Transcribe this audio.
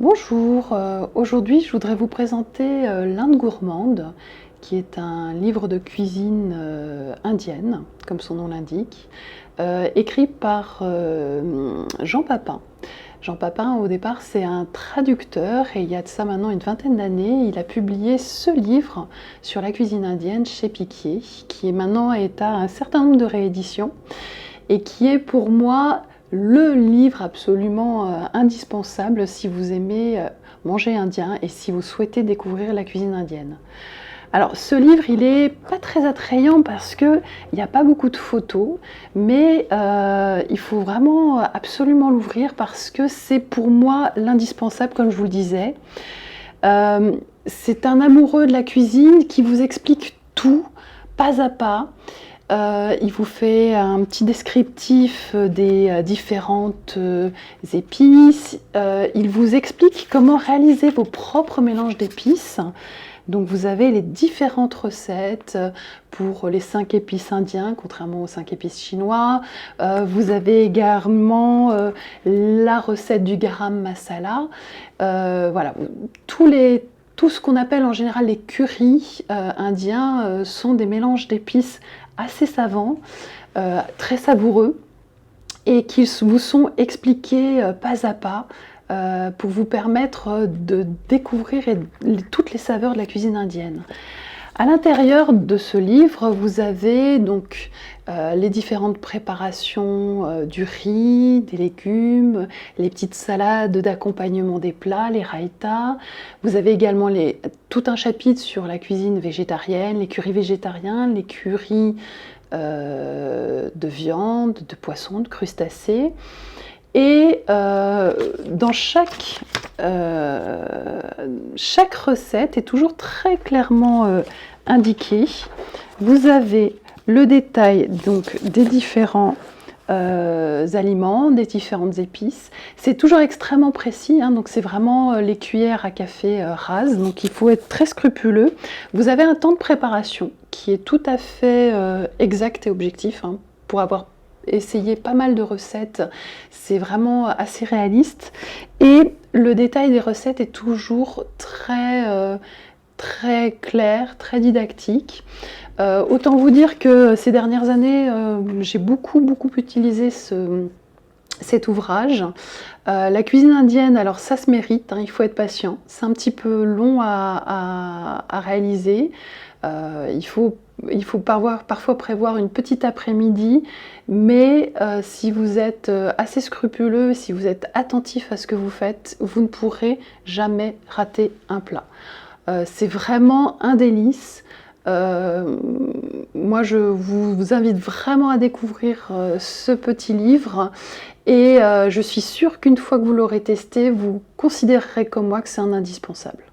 Bonjour, aujourd'hui je voudrais vous présenter l'Inde gourmande, qui est un livre de cuisine indienne, comme son nom l'indique, écrit par Jean Papin. Jean Papin, au départ, c'est un traducteur et il y a de ça maintenant une vingtaine d'années, il a publié ce livre sur la cuisine indienne chez Picquier, qui maintenant est à un certain nombre de rééditions et qui est pour moi le livre absolument indispensable si vous aimez manger indien et si vous souhaitez découvrir la cuisine indienne. Alors ce livre, il est pas très attrayant parce qu'il n'y a pas beaucoup de photos, mais il faut vraiment absolument l'ouvrir parce que c'est pour moi l'indispensable, comme je vous le disais. C'est un amoureux de la cuisine qui vous explique tout, pas à pas. Il vous fait un petit descriptif des différentes épices. Il vous explique comment réaliser vos propres mélanges d'épices. Donc vous avez les différentes recettes pour les 5 épices indiens, contrairement aux 5 épices chinois. Vous avez également la recette du garam masala. Voilà, tout ce qu'on appelle en général les currys indiens sont des mélanges d'épices assez savants, très savoureux, et qui vous sont expliqués pas à pas pour vous permettre de découvrir toutes les saveurs de la cuisine indienne. À l'intérieur de ce livre, vous avez donc les différentes préparations du riz, des légumes, les petites salades d'accompagnement des plats, les raïtas. Vous avez également tout un chapitre sur la cuisine végétarienne, les currys végétariens, les currys de viande, de poisson, de crustacés. Et dans chaque recette est toujours très clairement indiquée. Vous avez le détail donc des différents aliments, des différentes épices. C'est toujours extrêmement précis, hein, donc c'est vraiment les cuillères à café rases, donc il faut être très scrupuleux. Vous avez un temps de préparation qui est tout à fait exact et objectif, hein, pour avoir essayé pas mal de recettes, c'est vraiment assez réaliste. Et le détail des recettes est toujours très clair, très didactique. Autant vous dire que ces dernières années, j'ai beaucoup utilisé cet ouvrage. La cuisine indienne, alors ça se mérite, hein, il faut être patient. C'est un petit peu long à réaliser. Il faut parfois prévoir une petite après-midi, mais si vous êtes assez scrupuleux, si vous êtes attentif à ce que vous faites, vous ne pourrez jamais rater un plat. C'est vraiment un délice. Moi, je vous invite vraiment à découvrir ce petit livre et je suis sûre qu'une fois que vous l'aurez testé, vous considérerez comme moi que c'est un indispensable.